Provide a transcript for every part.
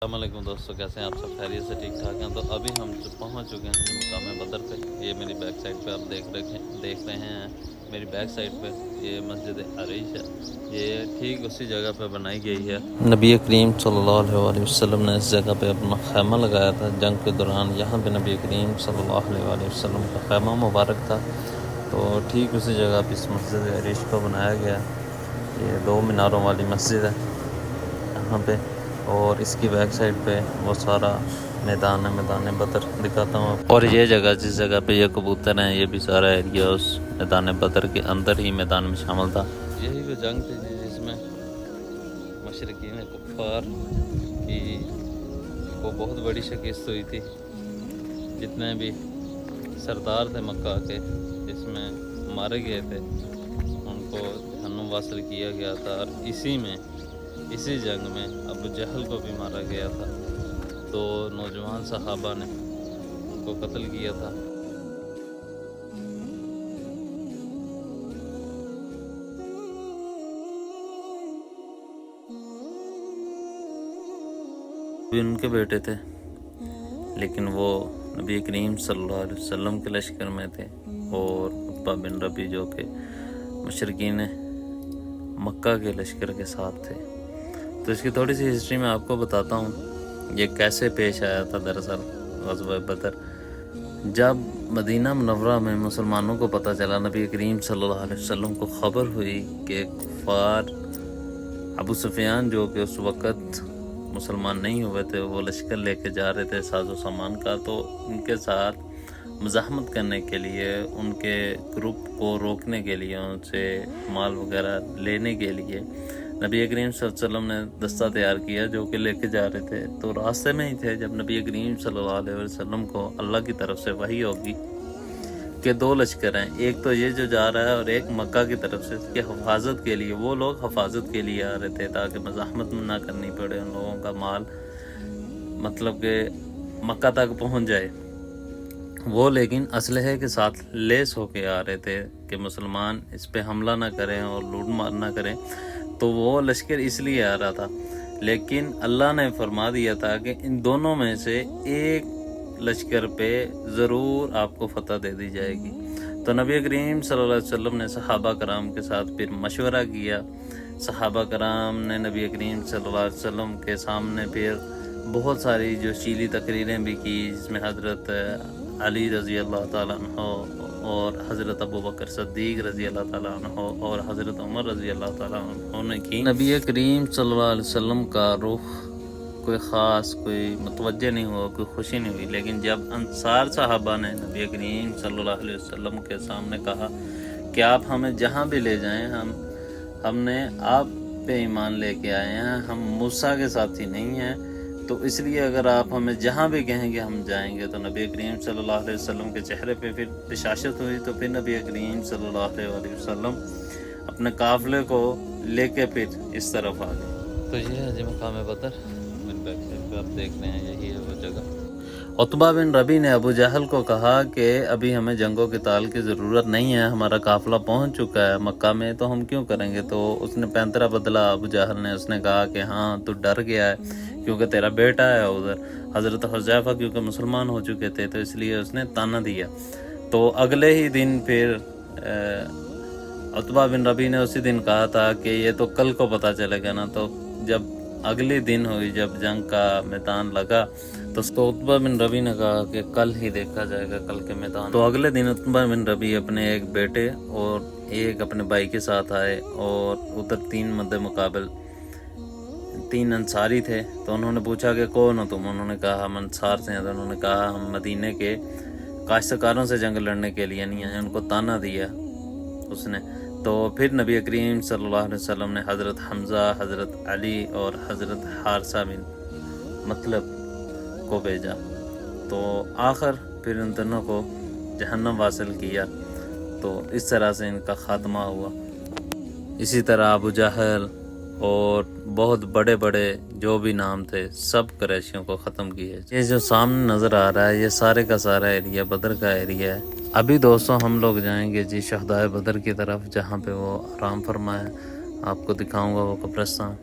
السلام علیکم دوستو، کیسے ہیں آپ سب؟ خیریت سے ٹھیک ٹھاک ہیں؟ تو ابھی ہم پہنچ چکے ہیں مقام بدر پہ۔ یہ میری بیک سائڈ پہ آپ دیکھ رہے ہیں میری بیک سائڈ پہ یہ مسجد عریش ہے۔ یہ ٹھیک اسی جگہ پہ بنائی گئی ہے۔ نبی کریم صلی اللہ علیہ وسلم نے اس جگہ پہ اپنا خیمہ لگایا تھا جنگ کے دوران۔ یہاں پہ نبی کریم صلی اللہ علیہ وسلم کا خیمہ مبارک تھا، تو ٹھیک اسی جگہ پہ اس مسجد عریش کو بنایا گیا۔ یہ 2 میناروں والی مسجد ہے یہاں پہ، اور اس کی بیک سائڈ پہ وہ سارا میدان بدر دکھاتا ہوں۔ اور یہ جگہ جس جگہ پہ یہ کبوتر ہیں، یہ بھی سارا ایریا اس میدان بدر کے اندر ہی میدان میں شامل تھا۔ یہی وہ جنگ تھی جس میں مشرکین کفار کی کو بہت بڑی شکست ہوئی تھی۔ جتنے بھی سردار تھے مکہ کے اس میں مارے گئے تھے، ان کو جہنم واصل کیا گیا تھا، اور اسی جنگ میں ابو جہل کو بھی مارا گیا تھا۔ 2 نوجوان صحابہ نے ان کو قتل کیا تھا۔ بھی ان کے بیٹے تھے، لیکن وہ نبی کریم صلی اللہ علیہ وسلم کے لشکر میں تھے، اور عتبہ بن ربی جو کہ مشرکین مکہ کے لشکر کے ساتھ تھے۔ تو اس کی تھوڑی سی ہسٹری میں آپ کو بتاتا ہوں، یہ کیسے پیش آیا تھا۔ دراصل غزوہ بدر جب مدینہ منورہ میں مسلمانوں کو پتہ چلا، نبی کریم صلی اللہ علیہ وسلم کو خبر ہوئی کہ کفار ابو سفیان جو کہ اس وقت مسلمان نہیں ہوئے تھے، وہ لشکر لے کے جا رہے تھے ساز و سامان کا، تو ان کے ساتھ مزاحمت کرنے کے لیے، ان کے گروپ کو روکنے کے لیے، ان سے مال وغیرہ لینے کے لیے نبی کریم صلی اللہ علیہ وسلم نے دستہ تیار کیا جو کہ لے کے جا رہے تھے۔ تو راستے میں ہی تھے جب نبی کریم صلی اللہ علیہ وسلم کو اللہ کی طرف سے وحی ہوگی کہ 2 لشکر ہیں، ایک تو یہ جو جا رہا ہے، اور ایک مکہ کی طرف سے اس کی حفاظت کے لیے۔ وہ لوگ حفاظت کے لیے آ رہے تھے تاکہ مزاحمت نہ کرنی پڑے، ان لوگوں کا مال مطلب کہ مکہ تک پہنچ جائے۔ وہ لیکن اسلحے کے ساتھ لیس ہو کے آ رہے تھے کہ مسلمان اس پہ حملہ نہ کریں اور لوٹ مار نہ کریں، تو وہ لشکر اس لیے آ رہا تھا۔ لیکن اللہ نے فرما دیا تھا کہ ان دونوں میں سے ایک لشکر پہ ضرور آپ کو فتح دے دی جائے گی۔ تو نبی کریم صلی اللہ علیہ وسلم نے صحابہ کرام کے ساتھ پھر مشورہ کیا۔ صحابہ کرام نے نبی کریم صلی اللہ علیہ وسلم کے سامنے پھر بہت ساری جو شیلی تقریریں بھی کی، جس میں حضرت علی رضی اللہ تعالیٰ عنہ اور حضرت ابوبکر صدیق رضی اللہ تعالیٰ عنہ اور حضرت عمر رضی اللہ تعالیٰ عنہ نے کی۔ نبی کریم صلی اللہ علیہ وسلم کا رخ کوئی خاص، کوئی متوجہ نہیں ہوا، کوئی خوشی نہیں ہوئی۔ لیکن جب انصار صحابہ نے نبی کریم صلی اللہ علیہ وسلم کے سامنے کہا کہ آپ ہمیں جہاں بھی لے جائیں، ہم نے آپ پہ ایمان لے کے آئے ہیں، ہم موسیٰ کے ساتھی نہیں ہیں، تو اس لیے اگر آپ ہمیں جہاں بھی کہیں گے ہم جائیں گے۔ تو نبی کریم صلی اللہ علیہ وسلم کے چہرے پہ پھر بشاشت ہوئی، تو پھر نبی کریم صلی اللہ علیہ وسلم اپنے قافلے کو لے کے پھر اس طرف آ گئے۔ تو یہ ہے جی مقام بدر، میرے بیک سائڈ پہ آپ دیکھ رہے ہیں، یہی ہے وہ جگہ۔ عتبہ بن ربی نے ابو جہل کو کہا کہ ابھی ہمیں جنگ و قتال کی ضرورت نہیں ہے، ہمارا قافلہ پہنچ چکا ہے مکہ میں، تو ہم کیوں کریں گے؟ تو اس نے پینترا بدلا ابو جہل نے، اس نے کہا کہ ہاں تو ڈر گیا ہے کیونکہ تیرا بیٹا ہے ادھر۔ حضرت حذیفہ کیونکہ مسلمان ہو چکے تھے، تو اس لیے اس نے تانا دیا۔ تو اگلے ہی دن پھر عتبہ بن ربی نے اسی دن کہا تھا کہ یہ تو کل کو پتہ چلے گا نا۔ تو جب اگلے دن ہوئی، جب جنگ کا میدان لگا، تو عتبہ بن ربی نے کہا کہ کل ہی دیکھا جائے گا، کل کے میدان۔ تو اگلے دن عتبہ بن ربی اپنے ایک بیٹے اور ایک اپنے بھائی کے ساتھ آئے، اور ادھر 3 مد مقابل 3 انصاری تھے۔ تو انہوں نے پوچھا کہ کون ہو تم؟ انہوں نے کہا ہم انصار سے ہیں۔ تو انہوں نے کہا ہم مدینے کے کاشتکاروں سے جنگ لڑنے کے لیے نہیں آئے، ان کو تانا دیا اس نے۔ تو پھر نبی کریم صلی اللہ علیہ وسلم نے حضرت حمزہ، حضرت علی اور حضرت حارثہ بن مطلب کو بھیجا، تو آخر پھر ان دونوں کو جہنم واصل کیا۔ تو اس طرح سے ان کا خاتمہ ہوا۔ اسی طرح ابو جہل اور بہت بڑے بڑے جو بھی نام تھے سب قریشیوں کو ختم کیے۔ یہ جو سامنے نظر آ رہا ہے یہ سارے کا سارا ایریا بدر کا ایریا ہے۔ ابھی دوستوں ہم لوگ جائیں گے جی شہدائے بدر کی طرف، جہاں پہ وہ آرام فرمائے۔ آپ کو دکھاؤں گا وہ قبرستان۔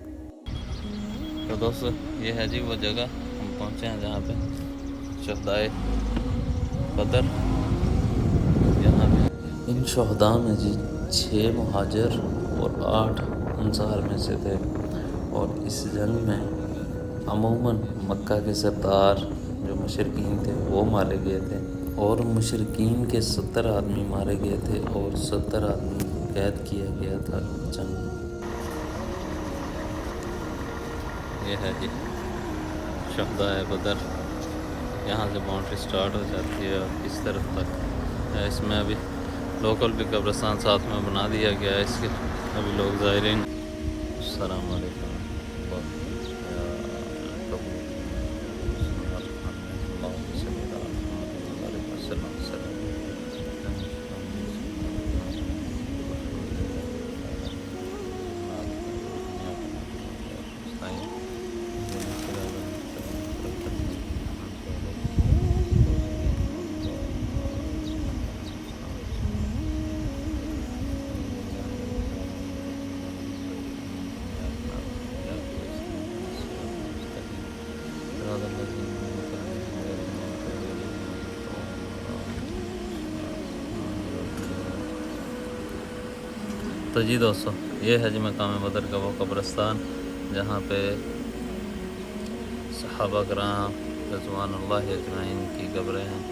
تو دوستو یہ ہے جی وہ جگہ ہم پہنچے ہیں جہاں پہ شہدائے بدر یہاں پہ ان شہداء میں جی 6 مہاجر اور 8 انصار میں سے تھے، اور اس جنگ میں عموماً مکہ کے سردار جو مشرکین تھے وہ مارے گئے تھے، اور مشرکین کے 70 آدمی مارے گئے تھے اور 70 آدمی قید کیا گیا تھا جنگ میں۔ یہ ہے جی شہداء بدر، یہاں سے باؤنڈری سٹارٹ ہو جاتی ہے اور اس طرف تک ہے۔ اس میں ابھی لوکل بھی قبرستان ساتھ میں بنا دیا گیا ہے اس کے، ابھی لوگ زائرین۔ السلام علیکم۔ تو جی دوستو یہ ہے جی مقام بدر کا وہ قبرستان جہاں پہ صحابہ کرام رضوان اللہ اجمعین کی قبریں ہیں،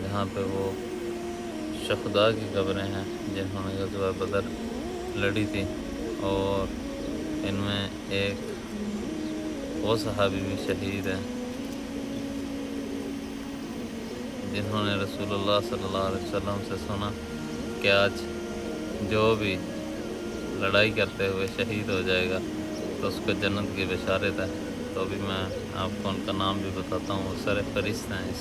جہاں پہ وہ شہداء کی قبریں ہیں جنہوں نے غزوہ بدر لڑی تھی، اور ان میں ایک وہ صحابی بھی شہید ہیں جنہوں نے رسول اللہ صلی اللہ علیہ وسلم سے سنا کہ آج جو بھی لڑائی کرتے ہوئے شہید ہو جائے گا تو اس کو جنت کی بشارت ہے۔ تو ابھی میں آپ کو ان کا نام بھی بتاتا ہوں، وہ سر فہرست ہیں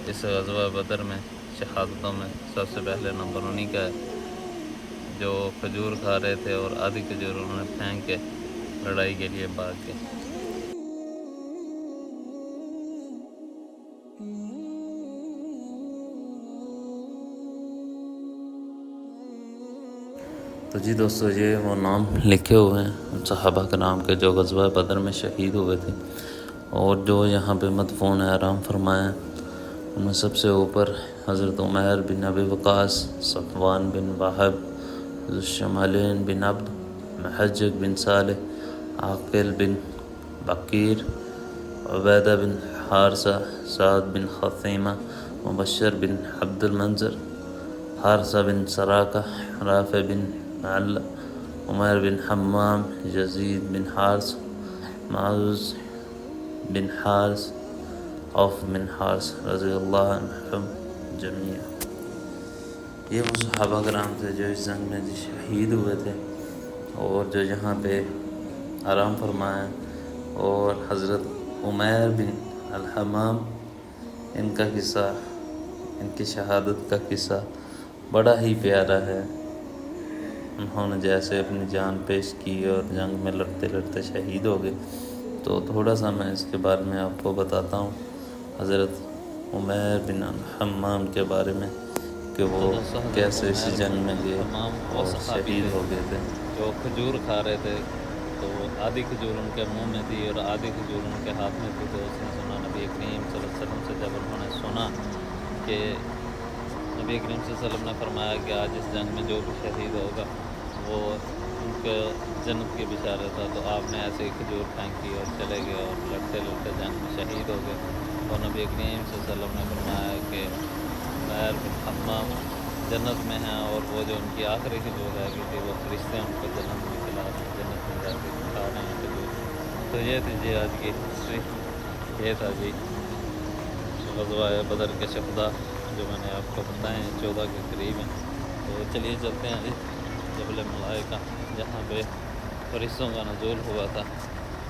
اس غزوہ بدر میں شہادتوں میں۔ سب سے پہلے نمبر انہی کا ہے جو کھجور کھا رہے تھے اور آدھی کھجور انہوں نے پھینک کے لڑائی کے لیے بھاگ کے۔ تو جی دوستو یہ وہ نام لکھے ہوئے ہیں ان صحابہ کے نام کے جو غزوہ بدر میں شہید ہوئے تھے، اور جو یہاں پہ مدفون ہے آرام فرمائے ہیں۔ ان میں سب سے اوپر حضرت عمیر بن ابی وقاص، صفوان بن وہب، ذو الشمالین بن عبد، محجج بن صالح، عاقل بن بقیر، عبیدہ بن حارثہ، سعد بن خثیمہ، مبشر بن عبد المنظر، حارثہ بن سراقہ، رافع بن معلّ، عمیر بن حمام، یزید بن حارث، معوذ بن حارث، عوف بن حارث رضی اللہ عنہم جمیعا۔ یہ وہ صحابہ کرام تھے جو اس جنگ میں شہید ہوئے تھے اور جو یہاں پہ آرام فرمائے ہیں۔ اور حضرت عمیر بن الحمام، ان کا قصہ، ان کی شہادت کا قصہ بڑا ہی پیارا ہے۔ انہوں نے جیسے اپنی جان پیش کی اور جنگ میں لڑتے لڑتے شہید ہو گئے، تو تھوڑا سا میں اس کے بارے میں آپ کو بتاتا ہوں حضرت عمیر بن الحمام کے بارے میں کہ وہ کیسے اس جنگ میں گئے اور شہید ہو گئے تھے۔ جو کھجور کھا رہے تھے تو آدھی کھجور ان کے منہ میں تھی اور آدھی کھجور ان کے ہاتھ میں تھی، تو اس نے سنا نبی کریم صلی اللہ علیہ وسلم سے، جب انہوں نے سنا کہ نبی کریم صلی اللہ علیہ وسلم نے فرمایا کہ آج اس جنگ میں جو بھی شہید ہوگا وہ ان کے جنت کی بشارت ہے، تو آپ نے ایسے ہی کھجور پھینکی اور چلے گئے اور لڑتے لڑتے جنگ میں شہید ہو گئے۔ اور نبی کریم صلی اللہ علیہ وسلم نے فرمایا کہ عمیر بن حمام جنت میں ہیں، اور وہ جو ان کی آخری کھجور رہ گئی تھی وہ فرشتے ان کو جنت میں کھلا رہے ہیں، جنت میں جا کے کھا رہے ہیں کھجور۔ تو یہ تھی جی آج کی ہسٹری، یہ تھا جی غزوہ بدر کے شہداء جو میں نے آپ کو بتائے ہیں، 14 کے قریب ہیں۔ تو چلیے چلتے ہیں جی جبل ملائکہ، جہاں پہ فرشتوں کا نزول ہوا تھا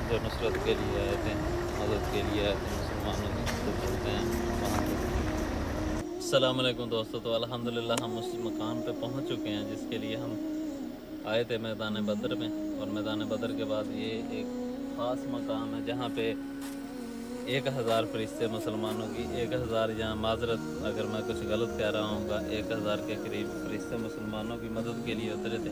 جو نصرت کے لیے آئے تھے، مدد کے لیے آئے تھے مسلمانوں کی۔ تو چلتے ہیں وہاں پہ۔ السلام علیکم دوستو، تو الحمدللہ ہم اس مقام پہ پہنچ چکے ہیں جس کے لیے ہم آئے تھے میدان بدر میں۔ اور میدان بدر کے بعد یہ ایک خاص مقام ہے جہاں پہ 1000 فرشتے مسلمانوں کی، 1000 یہاں معذرت اگر میں کچھ غلط کہہ رہا ہوں گا، 1000 کے قریب فرشتے مسلمانوں کی مدد کے لیے اترے تھے۔